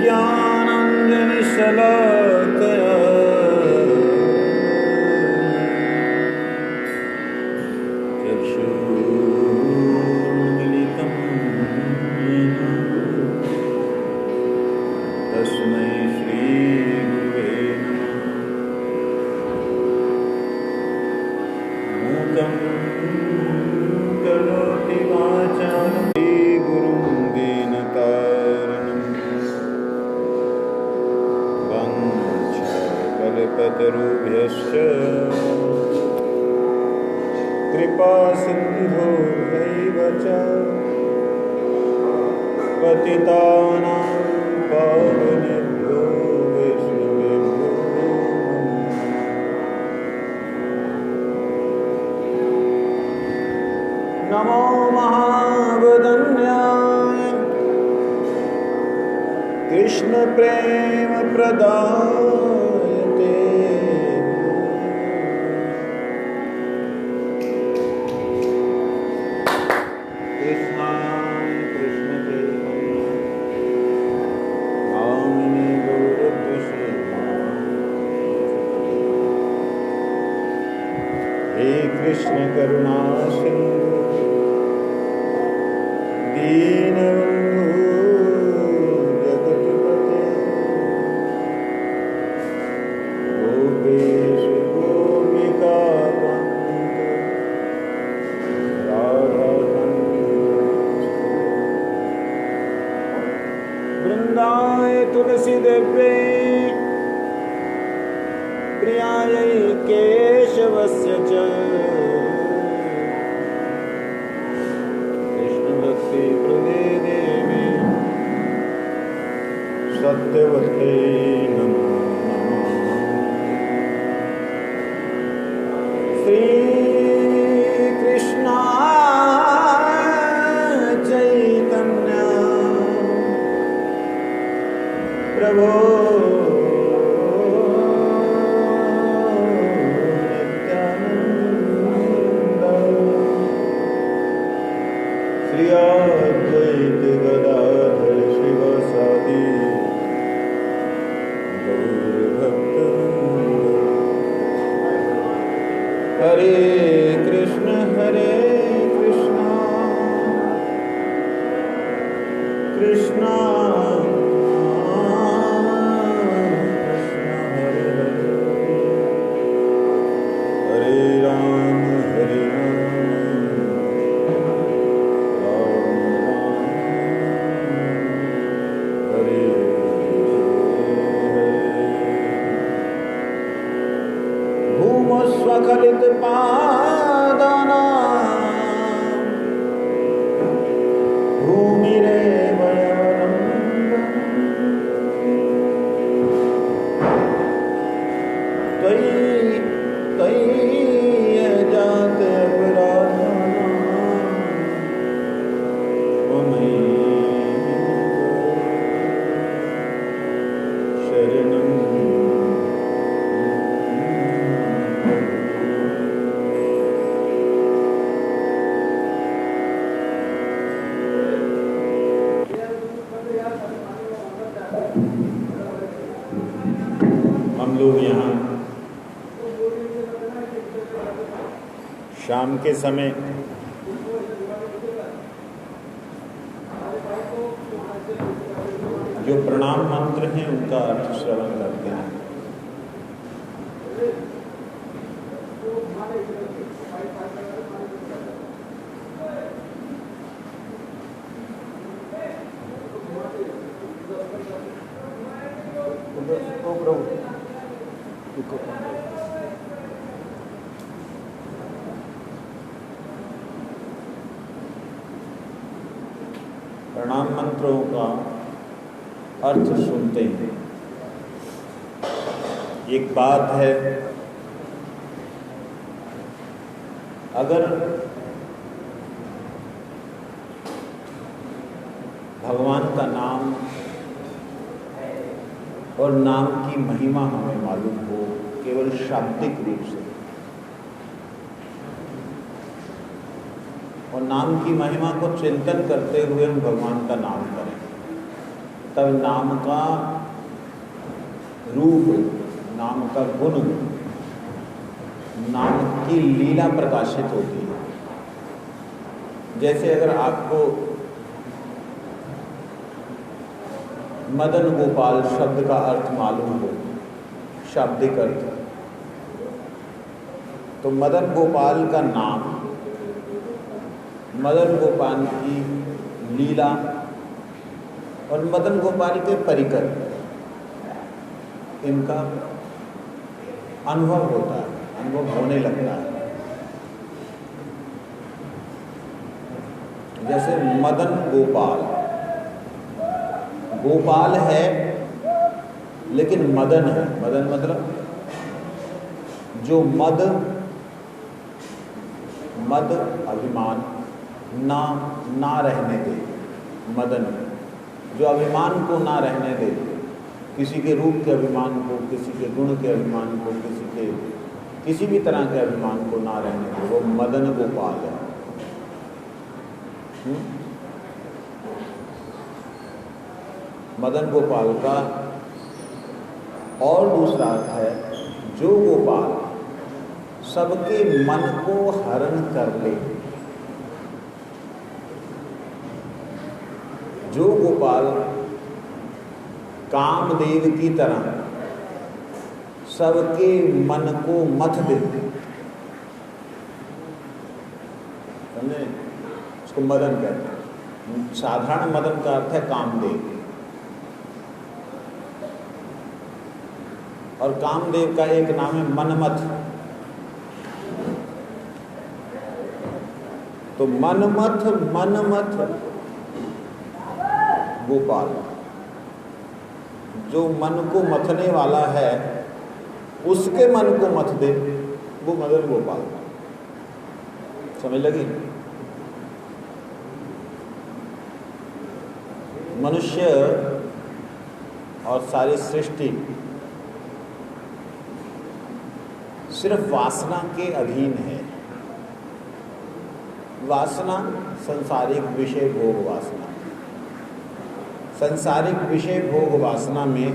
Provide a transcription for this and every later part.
ज्ञानाञ्जनशलाकया चक्षुर्मिलितं येन तस्मै श्रीगुरुवे नमः। मूकं करोति वाचालं गुरुं दीनतारिणं वञ्चकल्पतरुभ्यश्च कृपासिन्धुभ्यैव च पतितानां पावनेभ्यो वैष्णवेभ्यो नमो महावदन्याय कृष्णप्रेमप्रदायते कृष्णाय कृष्णचैतन्य नामिने गौरद्विषे हे कृष्ण करुणा सिंधु दीनबंधु जगत्पते गोपेश गोपिकाकान्त राधाकान्त वृन्दाय तुलसी देव्यै प्रियायै केशवस्य च कृष्णभक्ति प्रदे देवी सत्यवत्यै नमो नमः। श्रीकृष्ण चैतन्य प्रभो श्री अद्वैत गदाधर शिवासादि गौरभक्तवृंद। हरे कृष्ण कृष्ण कृष्ण हरे हरे हरे राम हरे भूमस्वखलितपादानां भूमिरेव त्वयि जात अपराधानां त्वमयि शरणं। हम लोग यहाँ शाम के समय जो प्रणाम मंत्र हैं उनका अर्थ श्रवण करते हैं। प्रणाम मंत्रों का अर्थ सुनते हैं। एक बात है, अगर भगवान का नाम और नाम की महिमा हमें मालूम हो केवल शाब्दिक रूप से, और नाम की महिमा को चिंतन करते हुए हम भगवान का नाम करें, तब नाम का रूप, नाम का गुण, नाम की लीला प्रकाशित होती है। जैसे अगर आपको मदन गोपाल शब्द का अर्थ मालूम हो, शाब्दिक अर्थ, तो मदन गोपाल का नाम, मदन गोपाल की लीला और मदन गोपाल के परिकर, इनका अनुभव होता है, अनुभव होने लगता है। जैसे मदन गोपाल, गोपाल है लेकिन मदन है। मदन मतलब जो मद अभिमान ना रहने दे, मदन जो अभिमान को ना रहने दे, किसी के रूप के अभिमान को, किसी के गुण के अभिमान को, किसी भी तरह के अभिमान को ना रहने दे, वो मदन गोपाल है। मदन गोपाल का और दूसरा अर्थ है जो गोपाल सबके मन को हरण कर ले। जो गोपाल कामदेव की तरह सबके मन को मथ दे, समझे? उसको मदन कहते हैं। साधारण मदन का अर्थ है कामदेव, और कामदेव का एक नाम है मनमथ। तो मनमथ गोपाल, जो मन को मथने वाला है, उसके मन को मथ दे, वो मदन गोपाल। समझ लगी? मनुष्य और सारी सृष्टि सिर्फ वासना के अधीन है। वासना संसारिक विषय भोग वासना, संसारिक विषय भोग वासना में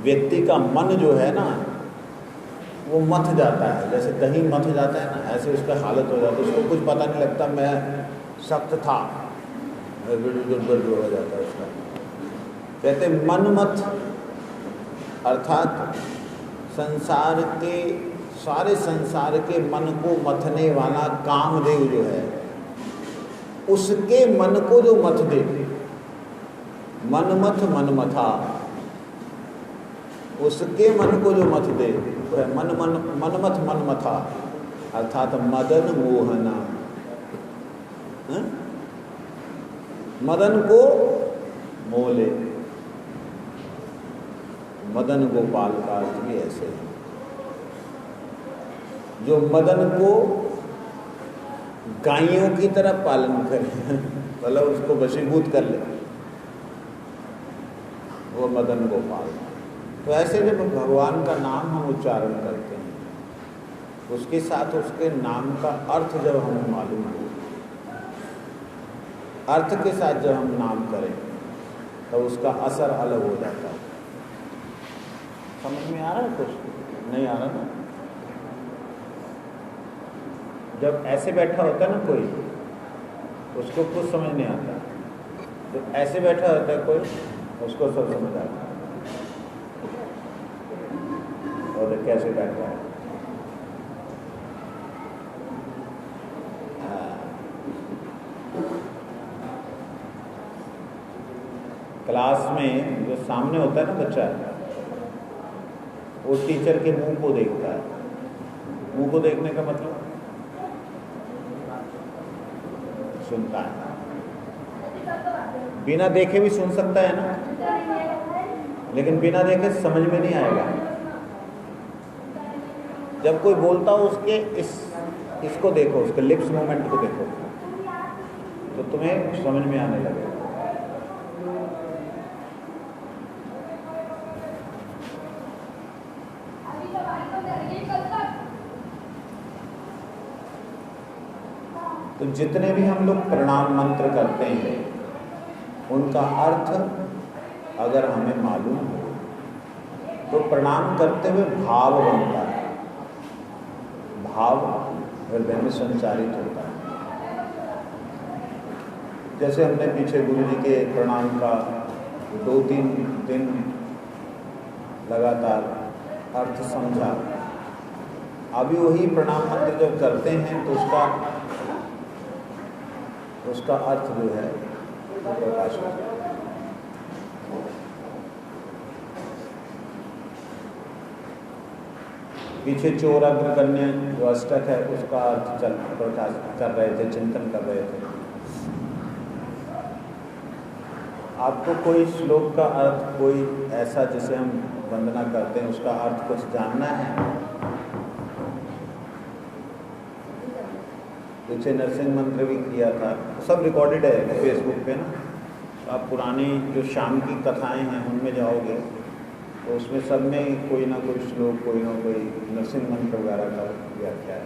व्यक्ति का मन जो है ना, वो मथ जाता है। जैसे दही मथ जाता है ना, ऐसे उसका हालत हो जाती है। उसको कुछ पता नहीं लगता मैं सख्त था, हो जाता है उसका। कहते मनमथ, अर्थात संसार के, सारे संसार के मन को मथने वाला कामदेव जो है, उसके मन को जो मथ दे, मनमथ मनमथा, उसके मन को जो मथ दे वह मनमथ मनमथा, अर्थात मदन मोहना। मदन को मोह ले। मदन गोपाल का अर्थ भी ऐसे है, जो मदन को गायों की तरह पालन करे, मतलब उसको वशीभूत कर ले, वो मदन गोपाल। तो ऐसे जब भगवान का नाम हम उच्चारण करते हैं, उसके साथ उसके नाम का अर्थ जब हमें मालूम हो, अर्थ के साथ जब हम नाम करें तो उसका असर अलग हो जाता है। समझ में आ रहा है? कुछ नहीं आ रहा ना? जब ऐसे बैठा होता है ना कोई, उसको कुछ समझ नहीं आता, तो ऐसे बैठा होता है कोई, उसको सब समझ आता है। और कैसे बैठा है, क्लास में जो सामने होता है ना बच्चा, वो टीचर के मुंह को देखता है। मुंह को देखने का मतलब सुनता है। बिना देखे भी सुन सकता है ना, लेकिन बिना देखे समझ में नहीं आएगा। जब कोई बोलता हो उसके इसको देखो, उसके लिप्स मूवमेंट को देखो, तो तुम्हें समझ में आने लगेगा। तो जितने भी हम लोग प्रणाम मंत्र करते हैं, उनका अर्थ अगर हमें मालूम हो तो प्रणाम करते हुए भाव बनता है, भाव हृदय में संचारित होता है। जैसे हमने पीछे गुरु जी के प्रणाम का 2-3 दिन लगातार अर्थ समझा, अभी वही प्रणाम मंत्र जब करते हैं तो उसका अर्थ जो है वो प्रकाश हो जाता है। पीछे चोर अग्रगण्य जो अष्टक है उसका अर्थ प्रकाश कर रहे थे, चिंतन कर रहे थे। आपको कोई श्लोक का अर्थ, कोई ऐसा जिसे हम वंदना करते हैं उसका अर्थ कुछ जानना है? पीछे नरसिंह मंत्र भी किया था, सब रिकॉर्डेड है फेसबुक पे ना। आप पुरानी जो शाम की कथाएं हैं उनमें जाओगे तो उसमें सब में कोई ना कोई श्लोक, कोई ना कोई नरसिंह मंत्र वगैरह का व्याख्या है।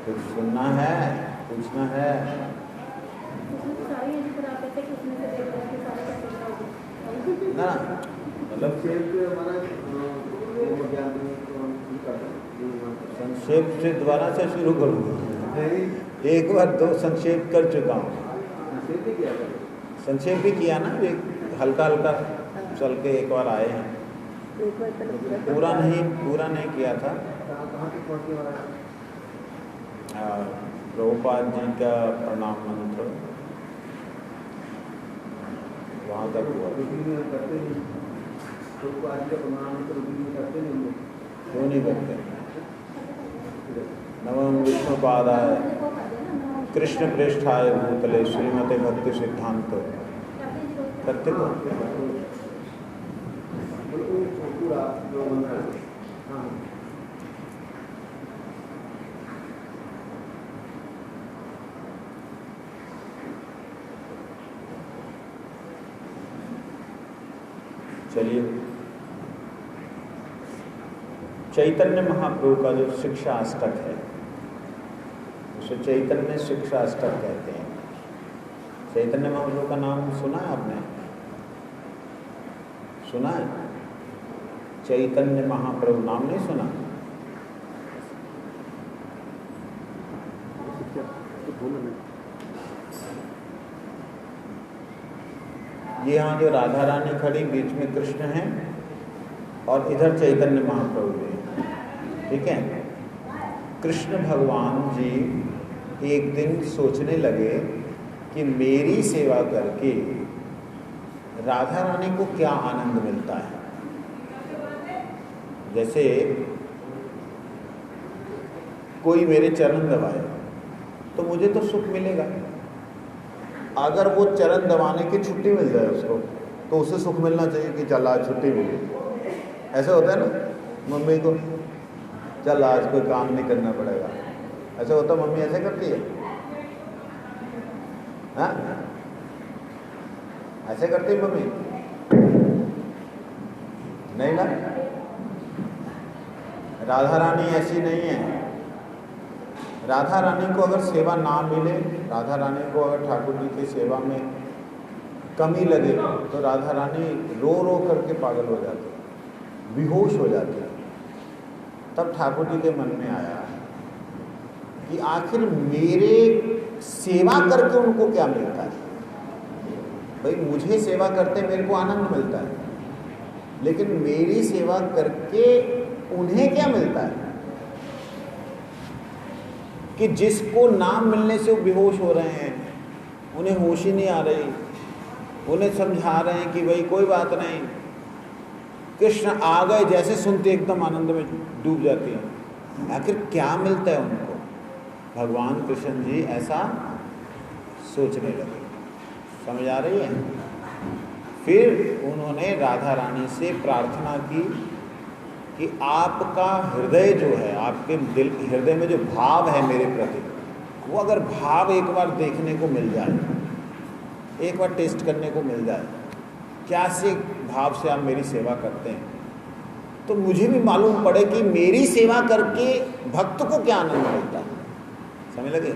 कुछ सुनना है, पूछना है? ना मतलब संक्षेप से दोबारा से शुरू करूँगा। एक बार तो संक्षेप कर चुका हूँ। संक्षेप भी किया ना, एक हल्का हल्का चल के एक बार आए हैं, पूरा नहीं किया था। प्रभुपाद जी का प्रणाम मंत्र वहाँ तक हुआ। क्यों नहीं करते? नमः विष्णुपादाय कृष्ण प्रेष्ठाय भूतले श्रीमते भक्ति सिद्धांत करते को। चलिए, चैतन्य महाप्रभु का जो शिक्षा अष्टक है उसे चैतन्य शिक्षा अष्टक कहते हैं। चैतन्य महाप्रभु का नाम सुना है आपने? सुना है? चैतन्य महाप्रभु नाम नहीं सुना? ये यहाँ जो राधा रानी खड़ी, बीच में कृष्ण हैं और इधर चैतन्य महाप्रभु हैं, ठीक है। कृष्ण भगवान जी एक दिन सोचने लगे कि मेरी सेवा करके राधा रानी को क्या आनंद मिलता है। जैसे कोई मेरे चरण दबाए तो मुझे तो सुख मिलेगा, अगर वो चरण दबाने की छुट्टी मिल जाए उसको तो उसे सुख मिलना चाहिए कि चल आज छुट्टी मिली। ऐसा होता है ना मम्मी को, चल आज कोई काम नहीं करना पड़ेगा, ऐसा होता? मम्मी ऐसे करती है? हाँ, ऐसे करती है मम्मी? नहीं ना। राधा रानी ऐसी नहीं है। राधा रानी को अगर सेवा ना मिले, राधा रानी को अगर ठाकुर जी की सेवा में कमी लगे तो राधा रानी रो रो करके पागल हो जाती है, बेहोश हो जाती है। तब ठाकुर जी के मन में आया कि आखिर मेरे सेवा करके उनको क्या मिलता है। भाई मुझे सेवा करते मेरे को आनंद मिलता है, लेकिन मेरी सेवा करके उन्हें क्या मिलता है कि जिसको नाम मिलने से वो बेहोश हो रहे हैं, उन्हें होश ही नहीं आ रही, उन्हें समझा रहे हैं कि भाई कोई बात नहीं, कृष्ण आ गए, जैसे सुनते एकदम आनंद में डूब जाती हैं। आखिर क्या मिलता है उनको? भगवान कृष्ण जी ऐसा सोचने लगे। समझ आ रही है? फिर उन्होंने राधा रानी से प्रार्थना की कि आपका हृदय जो है, आपके दिल हृदय में जो भाव है मेरे प्रति, वो अगर भाव एक बार देखने को मिल जाए, एक बार टेस्ट करने को मिल जाए, क्या से भाव से आप मेरी सेवा करते हैं, तो मुझे भी मालूम पड़े कि मेरी सेवा करके भक्त को क्या आनंद मिलता है। समझ लगे?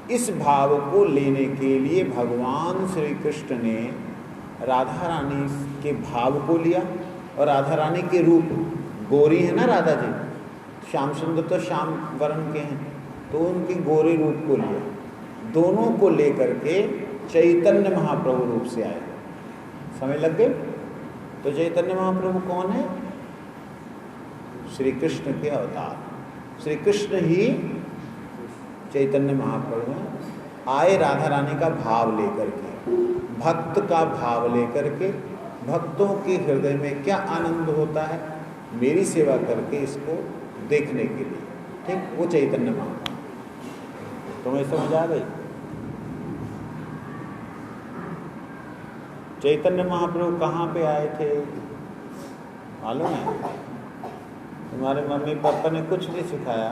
इस भाव को लेने के लिए भगवान श्री कृष्ण ने राधा रानी के भाव को लिया, और राधा रानी के रूप, गोरी है ना राधा जी, श्याम सुंदर तो श्याम वर्ण के हैं, तो उनके गोरे रूप को लिया। दोनों को लेकर के चैतन्य महाप्रभु रूप से आए। समझ लग गए? तो चैतन्य महाप्रभु कौन है? श्री कृष्ण के अवतार। श्री कृष्ण ही चैतन्य महाप्रभु हैं, आए राधा रानी का भाव लेकर के, भक्त का भाव लेकर के, भक्तों के हृदय में क्या आनंद होता है मेरी सेवा करके, इसको देखने के लिए। ठीक, वो चैतन्य महाप्रभु। तुम्हें समझ आ गई? चैतन्य महाप्रभु कहाँ पे आए थे मालूम है? तुम्हारे मम्मी पापा ने कुछ नहीं सिखाया।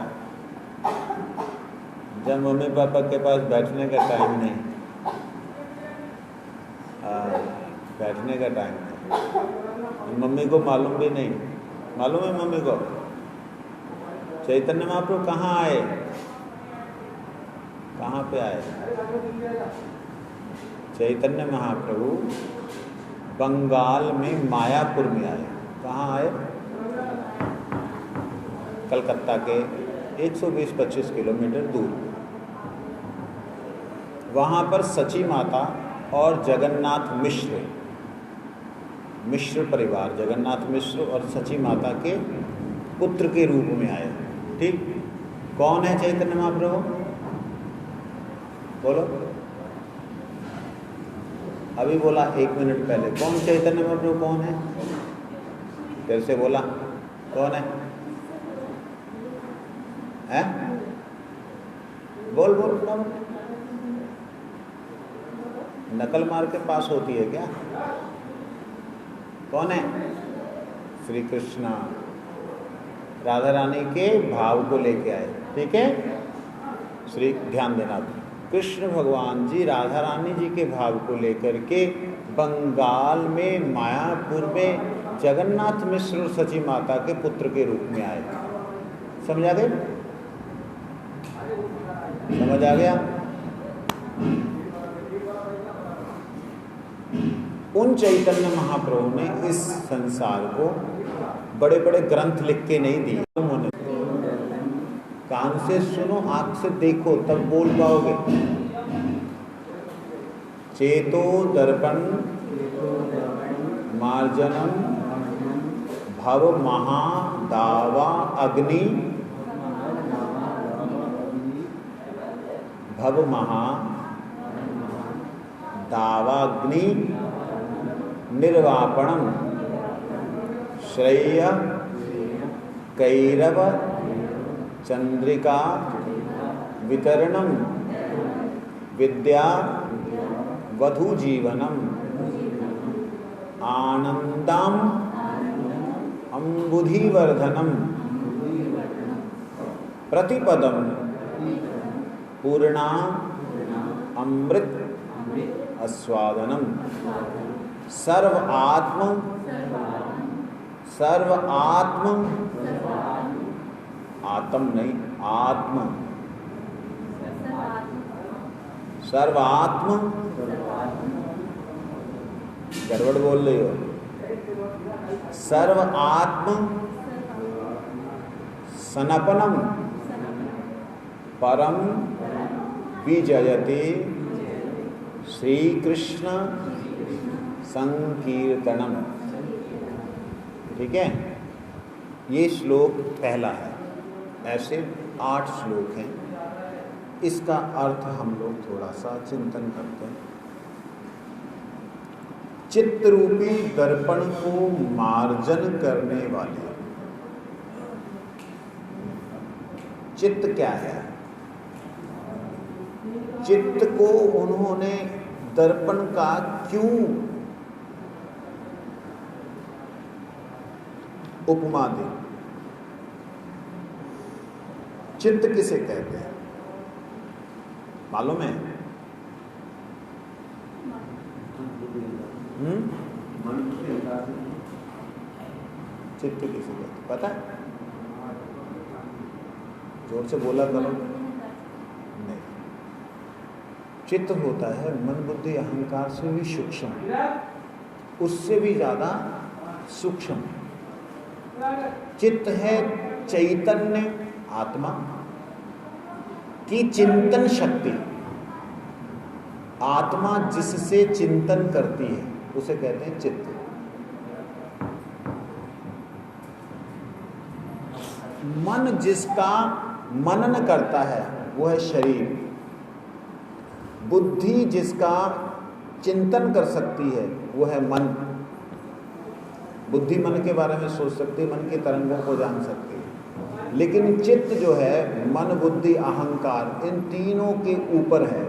जब मम्मी पापा के पास बैठने का टाइम नहीं, बैठने का टाइम नहीं, मम्मी को मालूम भी नहीं। मालूम है मम्मी को चैतन्य महाप्रभु कहाँ आए? कहाँ पे आए? चैतन्य महाप्रभु बंगाल में मायापुर में आए। कहाँ आए? कलकत्ता के 120-25 किलोमीटर दूर। वहाँ पर सची माता और जगन्नाथ मिश्र परिवार, जगन्नाथ मिश्र और सची माता के पुत्र के रूप में आए। ठीक, कौन है चैतन्य महाप्रभु? बोलो, अभी बोला 1 मिनट पहले। कौन चैतन्य महाप्रभु कौन है? फिर से बोला, कौन है? हैं? बोल बोल बोल। नकल मार के पास होती है क्या? कौन है? श्री कृष्णा। राधा रानी के भाव को लेके आए। ठीक है, श्री ध्यान देना, कृष्ण भगवान जी राधा रानी जी के भाव को लेकर के बंगाल में मायापुर में जगन्नाथ मिश्र और सची माता के पुत्र के रूप में आए। समझ आ गए? समझ आ गया? उन चैतन्य महाप्रभु ने इस संसार को बड़े बड़े ग्रंथ लिख के नहीं दिए। उन्होंने कान से सुनो, आंख से देखो, तब बोल पाओगे। चेतो दर्पण मार्जनम भव महादावा अग्नि, भव महा दावाग्नि निर्वापणम श्रेय कैरव चंद्रिका वितरणम विद्या वधु जीवनम आनंदम अम्बुधिवर्धनम प्रतिपदम पूर्णा अमृत आस्वादनम सर्व आत्म आत्म नहीं, आत्म सर्वात्म, गड़बड़ बोल रही हो। सर्व आत्म सनपनम परम विजयते श्री कृष्ण संकीर्तनम। ठीक है, ये श्लोक पहला है। ऐसे 8 श्लोक हैं। इसका अर्थ हम लोग थोड़ा सा चिंतन करते हैं। चित्त रूपी दर्पण को मार्जन करने वाले, चित्त क्या है? चित्त को उन्होंने दर्पण का क्यों उपमा दी? चित्त किसे कहते हैं मालूम है? चित्त किसे कहते हैं पता है? जोर से बोला करो। नहीं, चित्त होता है मन बुद्धि अहंकार से भी सूक्ष्म, उससे भी ज्यादा सूक्ष्म। चित्त है चैतन्य आत्मा की चिंतन शक्ति। आत्मा जिससे चिंतन करती है उसे कहते हैं चित्त। मन जिसका मनन करता है वो है शरीर। बुद्धि जिसका चिंतन कर सकती है वो है मन। बुद्धि मन के बारे में सोच सकती है, मन के तरंगों को जान सकती है, लेकिन चित्त जो है मन बुद्धि अहंकार इन तीनों के ऊपर है।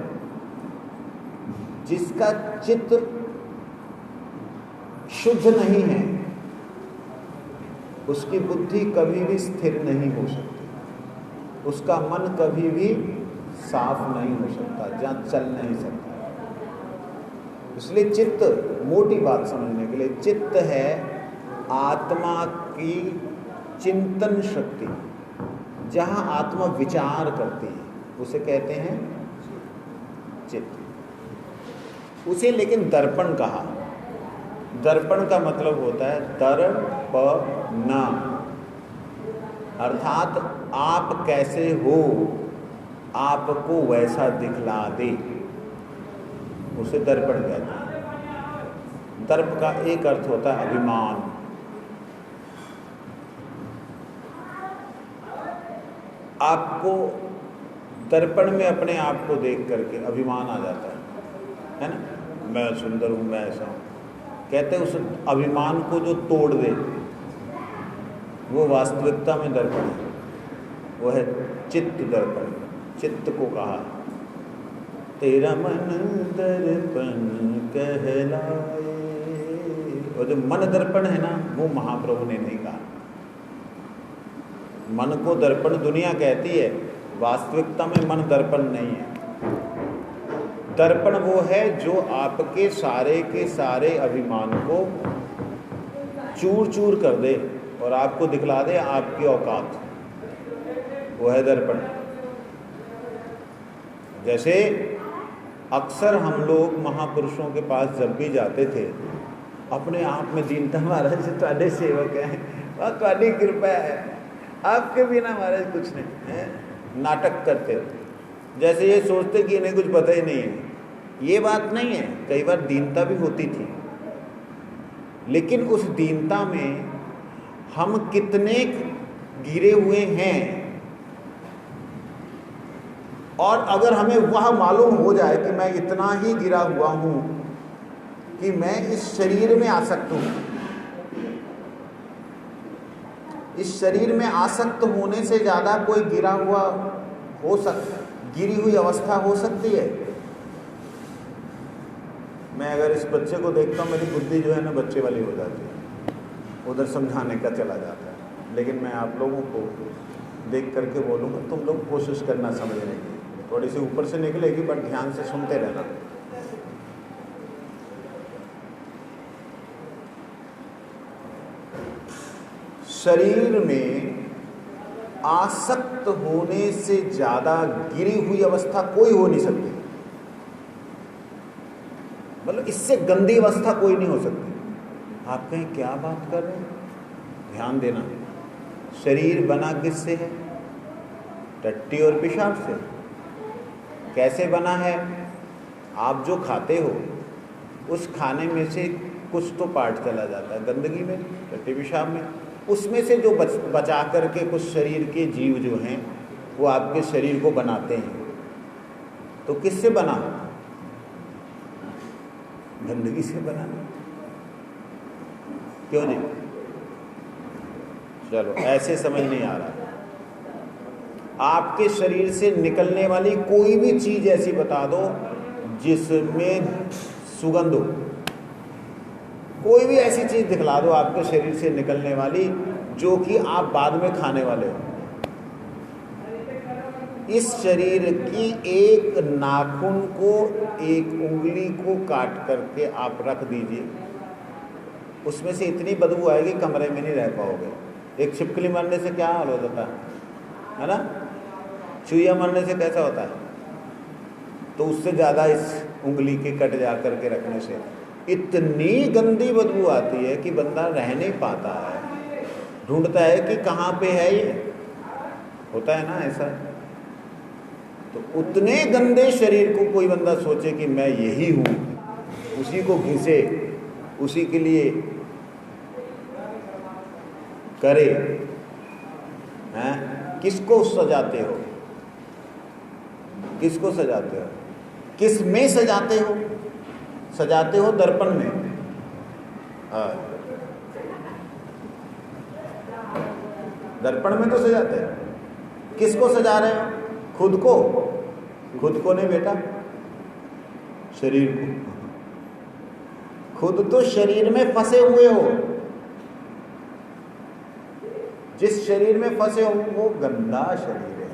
जिसका चित्त शुद्ध नहीं है उसकी बुद्धि कभी भी स्थिर नहीं हो सकती, उसका मन कभी भी साफ नहीं हो सकता, जहाँ चल नहीं सकता। इसलिए चित्त, मोटी बात समझने के लिए, चित्त है आत्मा की चिंतन शक्ति, जहाँ आत्मा विचार करती है उसे कहते हैं चित्त। उसे लेकिन दर्पण कहा। दर्पण का मतलब होता है दर्पण, अर्थात आप कैसे हो आपको वैसा दिखला दे, उसे दर्पण कहते हैं। दर्प का एक अर्थ होता है अभिमान। आपको दर्पण में अपने आप को देख करके अभिमान आ जाता है ना, मैं सुंदर हूं, मैं ऐसा हूं। कहते हैं उस अभिमान को जो तोड़ दे वो वास्तविकता में दर्पण है, वो है चित्त दर्पण। चित्त को कहा तेरा मन दर्पण कहलाए। और जो मन दर्पण है ना वो महाप्रभु ने नहीं कहा। मन को दर्पण दुनिया कहती है, वास्तविकता में मन दर्पण नहीं है। दर्पण वो है जो आपके सारे के सारे अभिमान को चूर चूर कर दे और आपको दिखला दे आपकी औकात, वो है दर्पण। जैसे अक्सर हम लोग महापुरुषों के पास जब भी जाते थे, अपने आप में दीनता, महाराज ਤੁਹਾਡੇ सेवक हैं, वह ਤੁਹਾਡੀ कृपा है, आपके बिना महाराज कुछ नहीं है। नाटक करते थे जैसे ये सोचते कि इन्हें कुछ पता ही नहीं है। ये बात नहीं है, कई बार दीनता भी होती थी, लेकिन उस दीनता में हम कितने गिरे हुए हैं, और अगर हमें वह मालूम हो जाए कि मैं इतना ही गिरा हुआ हूं कि मैं इस शरीर में आसक्त हूं, इस शरीर में आसक्त होने से ज्यादा कोई गिरा हुआ गिरी हुई अवस्था हो सकती है। मैं अगर इस बच्चे को देखता हूँ, मेरी बुद्धि जो है ना बच्चे वाली हो जाती है, उधर समझाने का चला जाता है। लेकिन मैं आप लोगों को देख करके बोलूँगा, तुम लोग कोशिश करना समझने की, थोड़ी सी ऊपर से निकलेगी बट ध्यान से सुनते रहना। शरीर में आसक्त होने से ज्यादा गिरी हुई अवस्था कोई हो नहीं सकती, मतलब इससे गंदी अवस्था कोई नहीं हो सकती। आप कहें क्या बात कर रहे हैं? ध्यान देना, शरीर बना किससे है? टट्टी और पेशाब से। कैसे बना है? आप जो खाते हो उस खाने में से कुछ तो पार्ट चला जाता है गंदगी में, टट्टी पेशाब में, उसमें से जो बचा करके कुछ शरीर के जीव जो हैं वो आपके शरीर को बनाते हैं। तो किससे बना? गंदगी से बना। क्यों जी? चलो ऐसे समझ नहीं आ रहा। आपके शरीर से निकलने वाली कोई भी चीज ऐसी बता दो जिसमें सुगंध हो, कोई भी ऐसी चीज दिखला दो आपके शरीर से निकलने वाली जो कि आप बाद में खाने वाले हो। इस शरीर की एक नाखून को, एक उंगली को काट करके आप रख दीजिए, उसमें से इतनी बदबू आएगी कमरे में नहीं रह पाओगे। एक छिपकली मरने से क्या हाल हो जाता है ना? चूहिया मरने से कैसा होता है? तो उससे ज़्यादा इस उंगली के कट जा करके रखने से इतनी गंदी बदबू आती है कि बंदा रह नहीं पाता है, ढूंढता है कि कहाँ पे है ये। होता है ना ऐसा? तो उतने गंदे शरीर को कोई बंदा सोचे कि मैं यही हूँ, उसी को घिसे, उसी के लिए करे, हैं? किसको सजाते हो? किसको सजाते हो? किस में सजाते हो? सजाते हो दर्पण में। हाँ, दर्पण में तो सजाते हैं। किसको सजा रहे हो? खुद को? खुद को नहीं बेटा, शरीर को। खुद तो शरीर में फंसे हुए हो। जिस शरीर में फंसे हो वो गंदा शरीर है।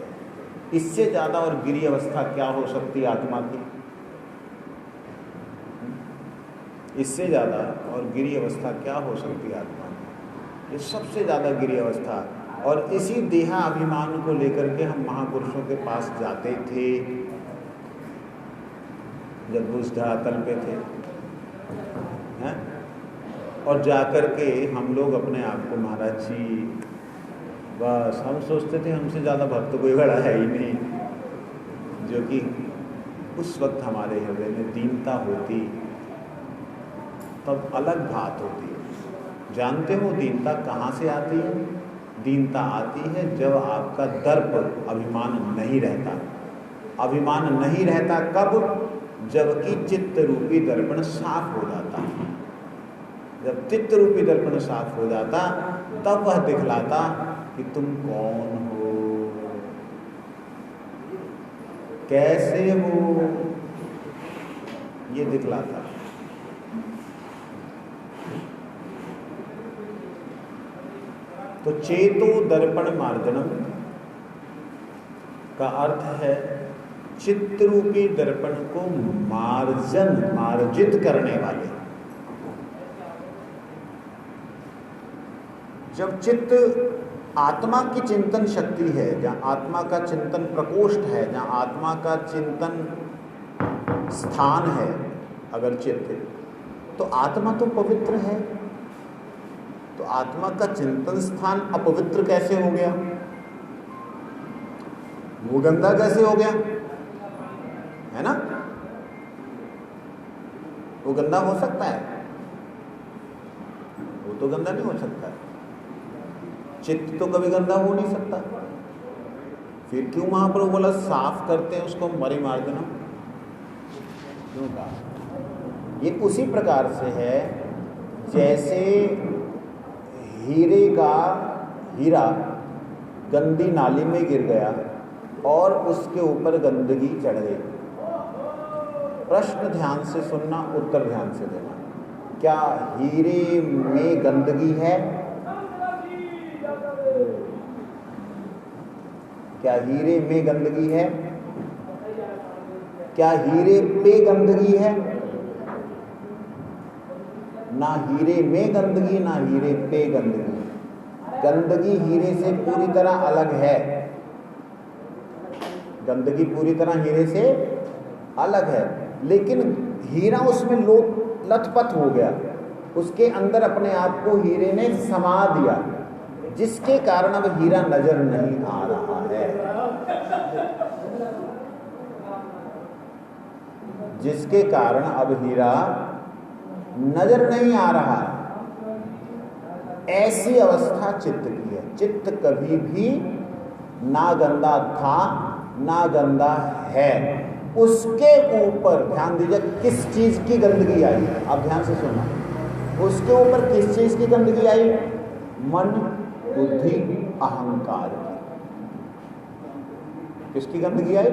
इससे ज्यादा और गिरी अवस्था क्या हो सकती है आत्मा की? इससे ज्यादा और गिरी अवस्था क्या हो सकती है आत्मा की? ये सबसे ज्यादा गिरी अवस्था। और इसी देहाभिमान को लेकर के हम महापुरुषों के पास जाते थे जब उस धरातल पे थे, हैं? और जाकर के हम लोग अपने आप को महाराज जी, बस हम सोचते थे हमसे ज़्यादा भक्त कोई बड़ा है ही नहीं, जो कि उस वक्त हमारे हृदय में दीनता होती तब अलग बात होती है। जानते हो दीनता कहाँ से आती है? दीनता आती है जब आपका दर्प, अभिमान नहीं रहता। अभिमान नहीं रहता कब? जबकि चित्त रूपी दर्पण साफ हो जाता। जब चित्त रूपी दर्पण साफ हो जाता तब वह दिखलाता कि तुम कौन हो, कैसे हो, ये दिखलाता। तो चेतो दर्पण मार्जनम का अर्थ है चित्त रूपी दर्पण को मार्जित करने वाले। जब चित्त आत्मा की चिंतन शक्ति है, जहाँ आत्मा का चिंतन प्रकोष्ठ है, जहाँ आत्मा का चिंतन स्थान है, अगर चित्त, तो आत्मा तो पवित्र है। तो आत्मा का चिंतन स्थान अपवित्र कैसे हो गया? वो गंदा कैसे हो गया? है ना? वो गंदा हो सकता है? वो तो गंदा नहीं हो सकता है। चित्त तो कभी गंदा हो नहीं सकता। फिर क्यों महाप्रभु बोला साफ करते हैं उसको मरिमार्जनम? क्यों कहा? ये उसी प्रकार से है जैसे हीरा गंदी नाली में गिर गया और उसके ऊपर गंदगी चढ़ गई। प्रश्न ध्यान से सुनना, उत्तर ध्यान से देना। क्या हीरे में गंदगी है? क्या हीरे में गंदगी है? क्या हीरे पे गंदगी है? ना हीरे में गंदगी, ना हीरे पे गंदगी। गंदगी हीरे से पूरी तरह अलग है। गंदगी पूरी तरह हीरे से अलग है, लेकिन हीरा उसमें लथपथ हो गया, उसके अंदर अपने आप को हीरे ने समा दिया, जिसके कारण अब हीरा नजर नहीं आ रहा है। जिसके कारण अब हीरा नजर नहीं आ रहा है। ऐसी अवस्था चित्त की है। चित्त कभी भी ना गंदा था ना गंदा है। उसके ऊपर ध्यान दीजिए, किस चीज की गंदगी आई? आप ध्यान से सुनना। उसके ऊपर किस चीज की गंदगी आई? मन, बुद्धि, अहंकार की। किसकी गंदगी आई?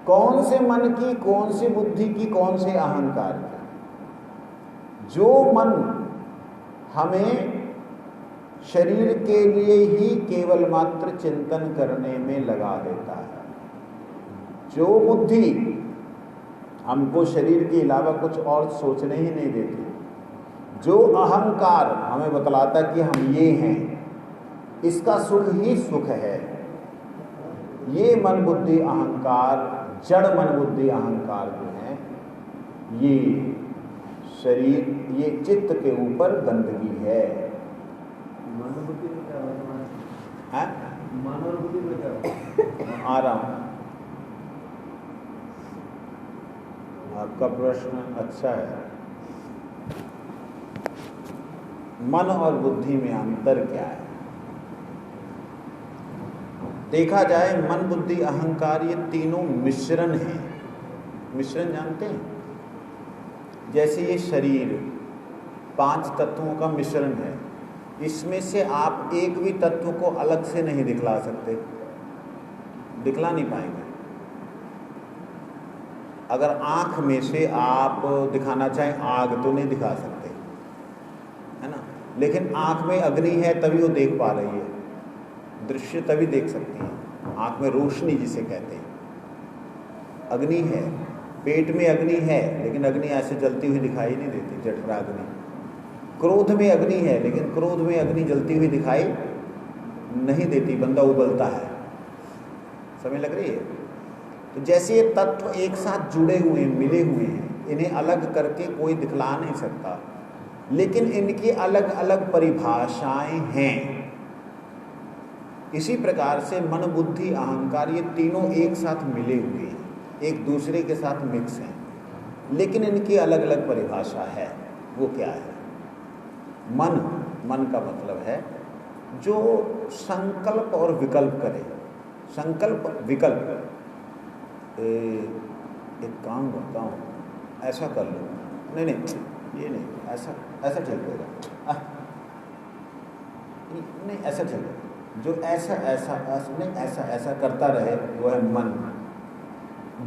कौन से मन की, कौन सी बुद्धि की, कौन से अहंकार की? जो मन हमें शरीर के लिए ही केवल मात्र चिंतन करने में लगा देता है। जो बुद्धि हमको शरीर के अलावा कुछ और सोचने ही नहीं देती, जो अहंकार हमें बतलाता कि हम ये हैं, इसका सुख ही सुख है। ये मन बुद्धि अहंकार, जड़ मन बुद्धि अहंकार जो है, ये शरीर, ये चित्त के ऊपर गंदगी है। मन बुद्धि में क्या है? मन और बुद्धि में क्या आ रहा हूं। आपका प्रश्न अच्छा है। मन और बुद्धि में अंतर क्या है? देखा जाए मन बुद्धि अहंकार ये तीनों मिश्रण हैं। मिश्रण जानते हैं? जैसे ये शरीर 5 तत्वों का मिश्रण है, इसमें से आप एक भी तत्व को अलग से नहीं दिखला सकते, दिखला नहीं पाएंगे। अगर आँख में से आप दिखाना चाहें आग तो नहीं दिखा सकते, है ना? लेकिन आँख में अग्नि है तभी वो देख पा रही है, दृश्य तभी देख सकती है। आँख में रोशनी जिसे कहते हैं, अग्नि है। पेट में अग्नि है लेकिन अग्नि ऐसे जलती हुई दिखाई नहीं देती, जठरा अग्नि। क्रोध में अग्नि है लेकिन क्रोध में अग्नि जलती हुई दिखाई नहीं देती, बंदा उबलता है। समझ लग रही है? तो जैसे ये तत्व एक साथ जुड़े हुए, मिले हुए हैं, इन्हें अलग करके कोई दिखला नहीं सकता, लेकिन इनकी अलग अलग परिभाषाएं हैं। इसी प्रकार से मन बुद्धि अहंकार ये तीनों एक साथ मिले हुए हैं, एक दूसरे के साथ मिक्स हैं, लेकिन इनकी अलग अलग परिभाषा है। वो क्या है? मन का मतलब है जो संकल्प और विकल्प करे। संकल्प विकल्प, एक काम करता हूँ, ऐसा कर लो, नहीं ये नहीं, ऐसा ठीक होगा, नहीं ऐसा ठीक है। जो ऐसा नहीं ऐसा करता रहे वो है मन।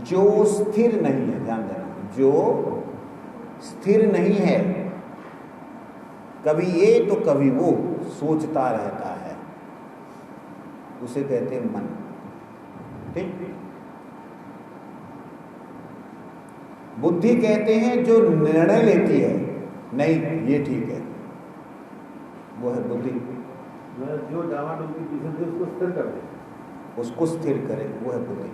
जो स्थिर नहीं है, ध्यान देना, जो स्थिर नहीं है, कभी ये तो कभी वो सोचता रहता है, उसे कहते हैं मन। ठीक? बुद्धि कहते हैं जो निर्णय लेती है, नहीं ये ठीक है, वो है बुद्धि। जो डामाडोल की पीछे से उसको स्थिर कर दे, उसको स्थिर करे, वो है बुद्धि।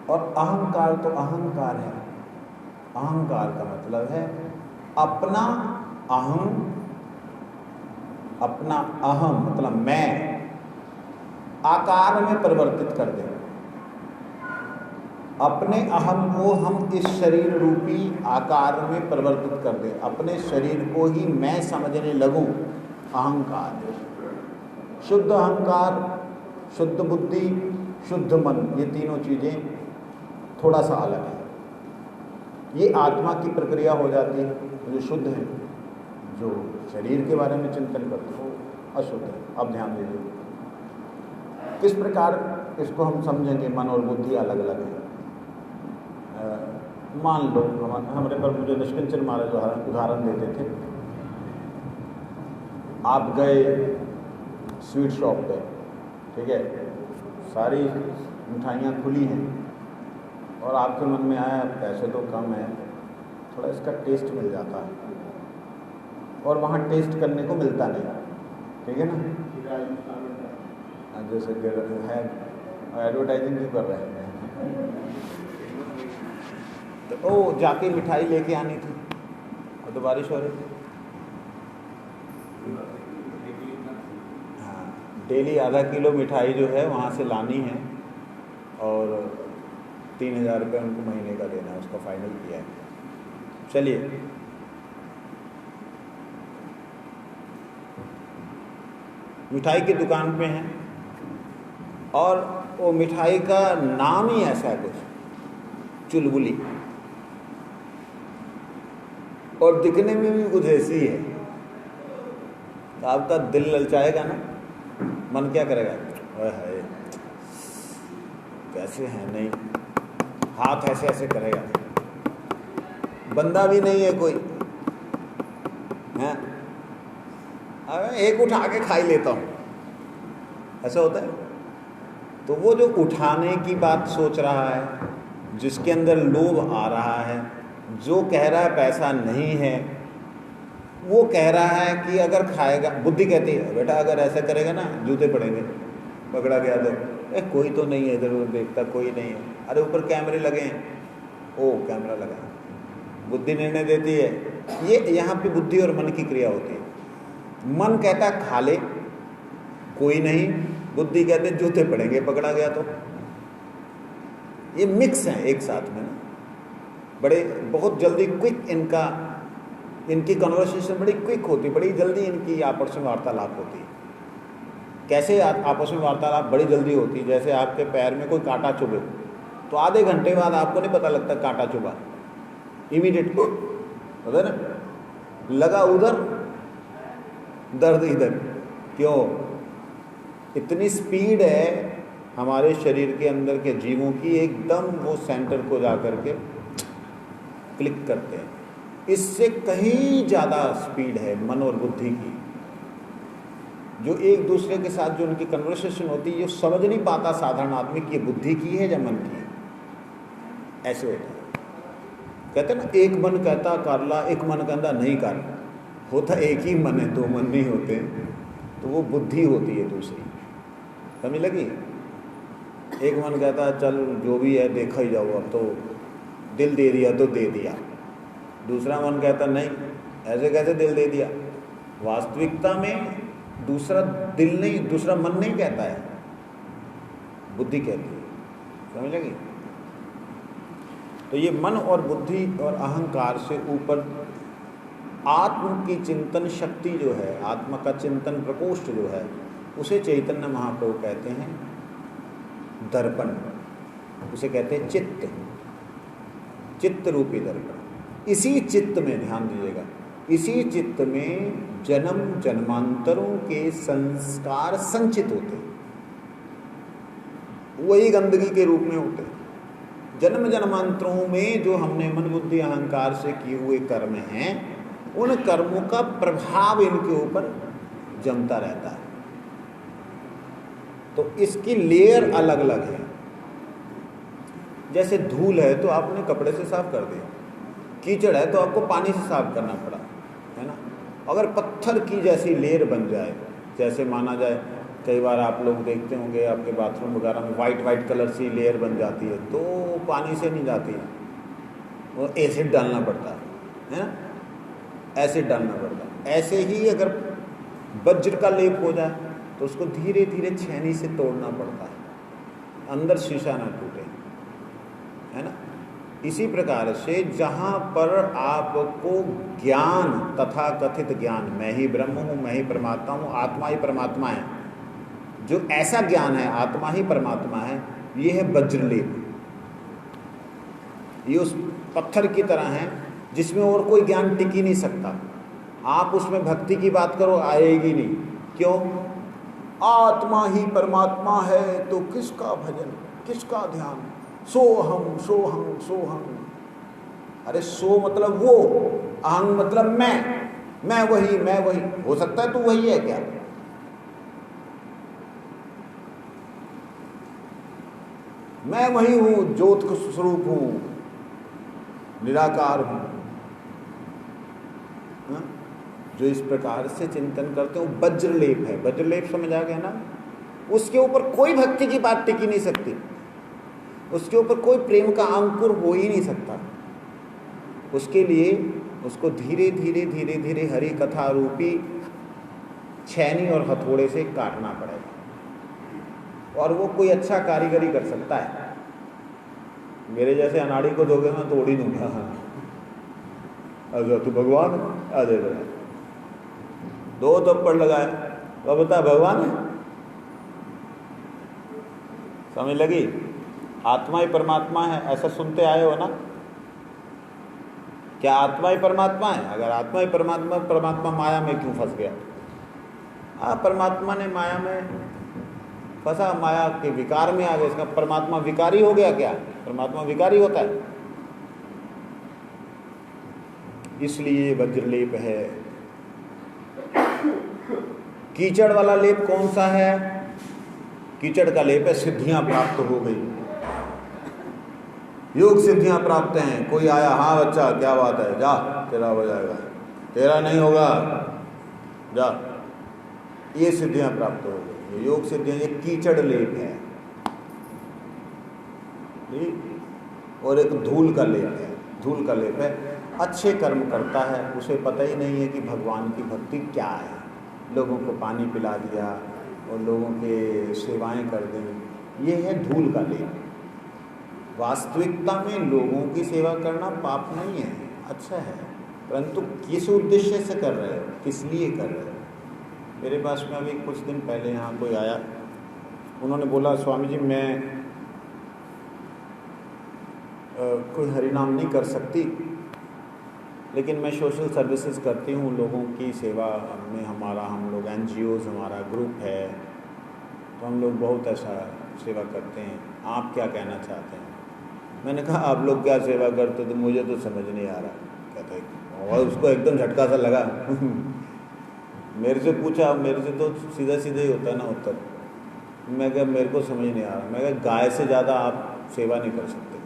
और अहंकार तो अहंकार है। अहंकार का मतलब है अपना अहम मतलब मैं आकार में परिवर्तित कर दे। अपने अहम को हम इस शरीर रूपी आकार में परिवर्तित कर दें, अपने शरीर को ही मैं समझने लगूं, अहंकार। शुद्ध अहंकार, शुद्ध बुद्धि, शुद्ध मन, ये तीनों चीज़ें थोड़ा सा अलग है। ये आत्मा की प्रक्रिया हो जाती है, जो शुद्ध है, जो शरीर के बारे में चिंतन करते हो अशुद्ध है। अब ध्यान दीजिए किस प्रकार इसको हम समझेंगे। मन और बुद्धि अलग अलग है। मान लो हमारे पर मुझे निष्किंचन महाराज उदाहरण देते थे। आप गए स्वीट शॉप पे, ठीक है, सारी मिठाइयाँ खुली हैं और आपके मन में आया पैसे तो कम है, थोड़ा इसका टेस्ट मिल जाता है, और वहाँ टेस्ट करने को मिलता नहीं, ठीक है ना। जैसे है एडवर्टाइजिंग भी कर रहे हैं, तो ओ जाके मिठाई लेके आनी थी और तो बारिश हो रही थी। हाँ, डेली आधा किलो मिठाई जो है वहाँ से लानी है और 3000 रुपये उनको महीने का देना है, उसका फाइनल किया है। चलिए, मिठाई की दुकान पे हैं और वो मिठाई का नाम ही ऐसा है कुछ, चुलबुली, और दिखने में भी कुछ ऐसी है। तो आपका दिल ललचाएगा ना, मन क्या करेगा, हाय कैसे हैं, नहीं, हाथ ऐसे ऐसे करेगा। बंदा भी नहीं है कोई, हैं, अब एक उठा के खा ही लेता हूँ, ऐसा होता है। तो वो जो उठाने की बात सोच रहा है, जिसके अंदर लोभ आ रहा है, जो कह रहा है पैसा नहीं है, वो कह रहा है कि अगर खाएगा, बुद्धि कहती है बेटा अगर ऐसा करेगा ना जूते पड़ेंगे, पकड़ा गया तो कोई तो नहीं है, इधर उधर देखता कोई नहीं है, अरे ऊपर कैमरे लगे हैं, ओ कैमरा लगा है। बुद्धि निर्णय देती है। ये यहाँ पे बुद्धि और मन की क्रिया होती है। मन कहता है खा ले, कोई नहीं, बुद्धि कहते जूते पड़ेंगे पकड़ा गया तो। ये मिक्स है एक साथ में ना, बड़े बहुत जल्दी क्विक इनकी कन्वर्सेशन बड़ी क्विक होती है, बड़ी जल्दी इनकी आपस में वार्तालाप होती है। कैसे आपस में वार्तालाप बड़ी जल्दी होती है, जैसे आपके पैर में कोई कांटा चुभे तो आधे घंटे बाद आपको नहीं पता लगता कांटा चुभा, इमीडिएट होता है ना, लगा उधर दर्द इधर। क्यों? इतनी स्पीड है हमारे शरीर के अंदर के जीवों की, एकदम वो सेंटर को जा करके क्लिक करते हैं। इससे कहीं ज़्यादा स्पीड है मन और बुद्धि की। जो एक दूसरे के साथ जो उनकी कन्वर्सेशन होती है, ये समझ नहीं पाता साधारण आदमी कि ये बुद्धि की है या मन की है। ऐसे होता है। कहते ना एक मन कहता कर ला, एक मन कहता नहीं कर। होता एक ही मन है, दो मन नहीं होते, तो वो बुद्धि होती है दूसरी। समझ लगी? एक मन कहता चल जो भी है देखा ही जाओ, अब तो दिल दे दिया तो दे दिया। दूसरा मन कहता नहीं, ऐसे कैसे दिल दे दिया। वास्तविकता में दूसरा दिल नहीं, दूसरा मन नहीं कहता है, बुद्धि कहती है। समझ लगी? तो ये मन और बुद्धि और अहंकार से ऊपर आत्म की चिंतन शक्ति जो है, आत्मा का चिंतन प्रकोष्ठ जो है, उसे चैतन्य महाप्रभु कहते हैं दर्पण। उसे कहते हैं चित्त, चित्त रूपी दर्पण। इसी चित्त में ध्यान दीजिएगा, इसी चित्त में जन्म जन्मांतरों के संस्कार संचित होते हैं, वही गंदगी के रूप में होते हैं। जन्म जन्मांतरों में जो हमने मन बुद्धि अहंकार से किए हुए कर्म हैं, उन कर्मों का प्रभाव इनके ऊपर जमता रहता है। तो इसकी लेयर अलग अलग है। जैसे धूल है तो आपने कपड़े से साफ कर दिया, कीचड़ है तो आपको पानी से साफ करना पड़ा, है ना। अगर पत्थर की जैसी लेयर बन जाए, जैसे माना जाए कई बार आप लोग देखते होंगे आपके बाथरूम वगैरह में वाइट कलर सी लेयर बन जाती है, तो पानी से नहीं जाती है, वो एसिड डालना पड़ता है ना, एसिड डालना पड़ता है। ऐसे ही अगर वज्र का लेप हो जाए तो उसको धीरे धीरे छेनी से तोड़ना पड़ता है, अंदर शीशा ना टूटे, है ना। इसी प्रकार से जहाँ पर आपको ज्ञान, तथा कथित ज्ञान, मैं ही ब्रह्म हूँ, मैं ही परमात्मा हूँ, आत्मा ही परमात्मा है, जो ऐसा ज्ञान है आत्मा ही परमात्मा है, ये है वज्रलेप। ये उस पत्थर की तरह है जिसमें और कोई ज्ञान टिक ही नहीं सकता। आप उसमें भक्ति की बात करो, आएगी नहीं। क्यों? आत्मा ही परमात्मा है तो किसका भजन, किसका ध्यान, सोहम सोहम सोहम। अरे सो मतलब वो, अहंग मतलब मैं वही, मैं वही। हो सकता है तू वही है क्या? मैं वही हूं, ज्योत स्वरूप हूं, निराकार हूं। जो इस प्रकार से चिंतन करते हो वज्रलेप है। वज्रलेप समझ आ गया ना? उसके ऊपर कोई भक्ति की बात टिक ही नहीं सकती, उसके ऊपर कोई प्रेम का अंकुर हो ही नहीं सकता। उसके लिए उसको धीरे धीरे धीरे धीरे हरि कथा रूपी छेनी और हथौड़े से काटना पड़ेगा, और वो कोई अच्छा कारीगरी कर सकता है। मेरे जैसे अनाड़ी को दोगे मैं तोड़ ही दूंगा। अच्छा तू भगवान, आ जाएगा, दो थप्पड़ लगाए तो बता भगवान है। समझ लगी? आत्मा ही परमात्मा है, ऐसा सुनते आए हो ना? क्या आत्मा ही परमात्मा है? अगर आत्मा ही परमात्मा, परमात्मा माया में क्यों फंस गया? परमात्मा ने माया में फंसा, माया के विकार में आ गया, इसका परमात्मा विकारी हो गया क्या? परमात्मा विकारी होता है? इसलिए वज्रलेप है। कीचड़ वाला लेप कौन सा है? कीचड़ का लेप है सिद्धियां प्राप्त हो गई, योग सिद्धियां प्राप्त हैं। कोई आया, हाँ बच्चा क्या बात है, जा तेरा हो जाएगा, तेरा नहीं होगा, जा, ये सिद्धियां प्राप्त हो गई, ये योग सिद्धियां, ये कीचड़ लेप है। और एक धूल का लेप है, धूल का लेप है, अच्छे कर्म करता है, उसे पता ही नहीं है कि भगवान की भक्ति क्या है। लोगों को पानी पिला दिया और लोगों के सेवाएं कर दी, ये है धूल का लेप। वास्तविकता में लोगों की सेवा करना पाप नहीं है, अच्छा है, परंतु किस उद्देश्य से कर रहे हो, किस लिए कर रहे हो। मेरे पास में अभी कुछ दिन पहले यहाँ कोई आया, उन्होंने बोला स्वामी जी मैं कोई हरिनाम नहीं कर सकती, लेकिन मैं सोशल सर्विसेज करती हूँ, लोगों की सेवा में हम लोग NGOs हमारा ग्रुप है, तो हम लोग बहुत ऐसा सेवा करते हैं, आप क्या कहना चाहते हैं। मैंने कहा आप लोग क्या सेवा करते, तो मुझे तो समझ नहीं आ रहा। कहते और उसको एकदम झटका सा लगा मेरे से पूछा, मेरे से तो सीधा सीधा ही होता है ना उत्तर। मैं कहा मेरे को समझ नहीं आ रहा। मैं कहा गाय से ज़्यादा आप सेवा नहीं कर सकते।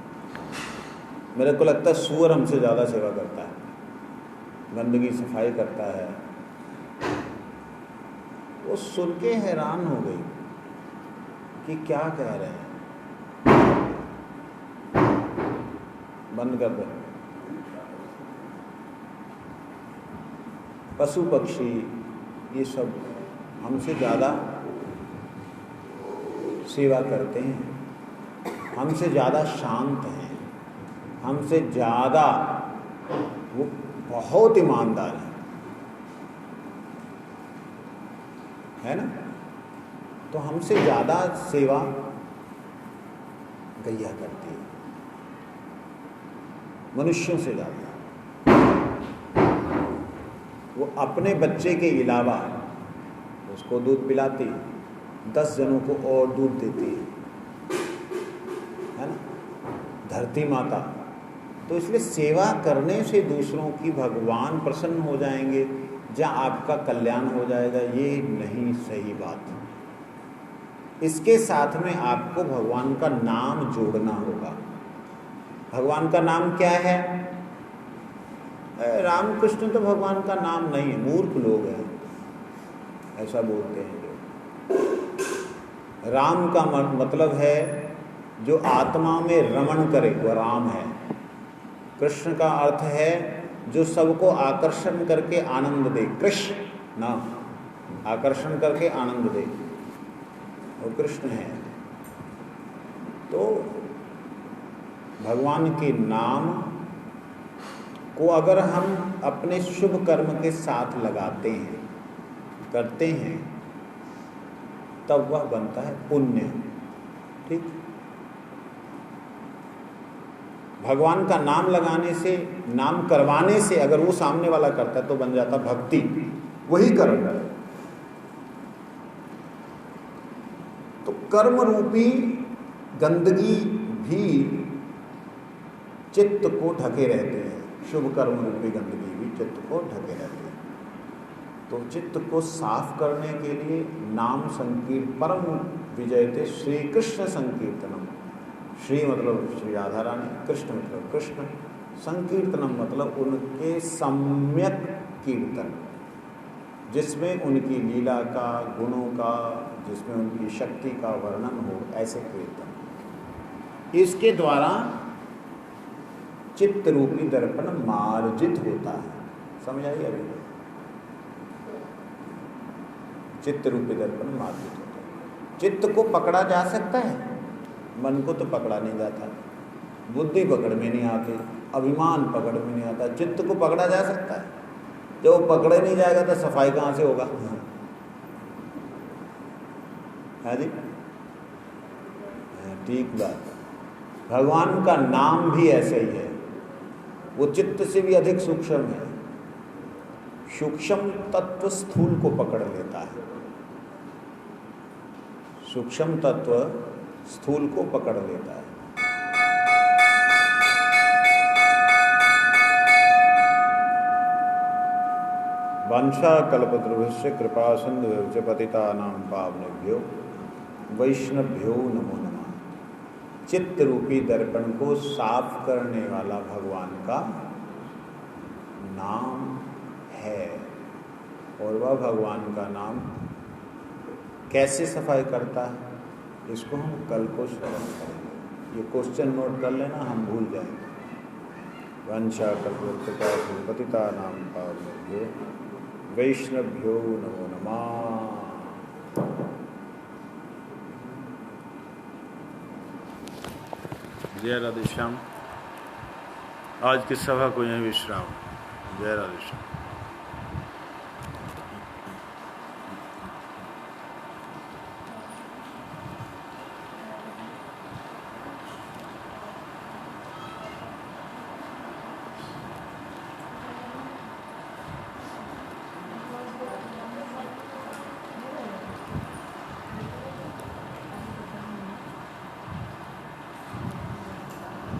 मेरे को लगता है सूअर हमसे ज़्यादा सेवा करता है, गंदगी सफाई करता है। वो सुन के हैरान हो गई कि क्या कह रहे हैं, बंद कर दो। पशु पक्षी ये सब हमसे ज़्यादा सेवा करते हैं, हमसे ज़्यादा शांत हैं, हमसे ज़्यादा वो बहुत ईमानदार है ना। तो हमसे ज़्यादा सेवा गैया करती है, मनुष्यों से ज़्यादा। वो अपने बच्चे के अलावा उसको दूध पिलाती, 10 जनों को और दूध देती है ना, धरती माता। तो इसलिए सेवा करने से दूसरों की भगवान प्रसन्न हो जाएंगे, जहाँ आपका कल्याण हो जाएगा, ये नहीं सही बात। इसके साथ में आपको भगवान का नाम जोड़ना होगा। भगवान का नाम क्या है? रामकृष्ण तो भगवान का नाम नहीं है, मूर्ख लोग हैं ऐसा बोलते हैं जो। राम का मतलब है जो आत्मा में रमण करे, वो राम है। कृष्ण का अर्थ है जो सबको आकर्षण करके आनंद दे, कृष्ण ना, आकर्षण करके आनंद दे, वो कृष्ण है। तो भगवान के नाम को अगर हम अपने शुभ कर्म के साथ लगाते हैं, करते हैं, तब वह बनता है पुण्य। ठीक, भगवान का नाम लगाने से, नाम करवाने से, अगर वो सामने वाला करता है तो बन जाता भक्ति, वही कर्म है। तो कर्म रूपी गंदगी भी चित्त को ढके रहते हैं, शुभ कर्म रूपी गंदगी भी चित्त को ढके रहते हैं। तो चित्त को साफ करने के लिए नाम संकीर्तन, परम विजयते श्री कृष्ण संकीर्तनम। श्री मतलब श्री राधा रानी, कृष्ण मतलब कृष्ण, संकीर्तनम मतलब उनके सम्यक कीर्तन, जिसमें उनकी लीला का, गुणों का, जिसमें उनकी शक्ति का वर्णन हो, ऐसे कीर्तन। इसके द्वारा चित्त रूपी दर्पण मार्जित होता है। समझ आई अभी? चित्त रूपी दर्पण मार्जित होता है। चित्त को पकड़ा जा सकता है, मन को तो पकड़ा नहीं जाता, बुद्धि पकड़ में नहीं आती, अभिमान पकड़ में नहीं आता। चित्त को पकड़ा जा सकता है, जब पकड़े नहीं जाएगा तो सफाई कहाँ से होगा? है जी, ठीक बात। भगवान का नाम भी ऐसे ही है, वो चित्त से भी अधिक सूक्ष्म है। सूक्ष्म तत्व स्थूल को पकड़ लेता है, सूक्ष्म तत्व स्थूल को पकड़ लेता है। वाञ्छाकल्पतरुभ्यश्च कृपा सिन्धुभ्यश्च पतितानां पावनेभ्यो वैष्णवभ्यो नमो नमः। चित्त रूपी दर्पण को साफ करने वाला भगवान का नाम है, और वह भगवान का नाम कैसे सफाई करता है इसको हम कल को श्रवण करेंगे। ये क्वेश्चन नोट कर लेना, हम भूल जाएंगे। वंशाकल्पतरुभ्यश्च पतितानां पावनेभ्यो वैष्णवभ्यो नमो नमः। जय राधे श्याम। आज की सभा को यहीं विश्राम। जय राधे श्याम।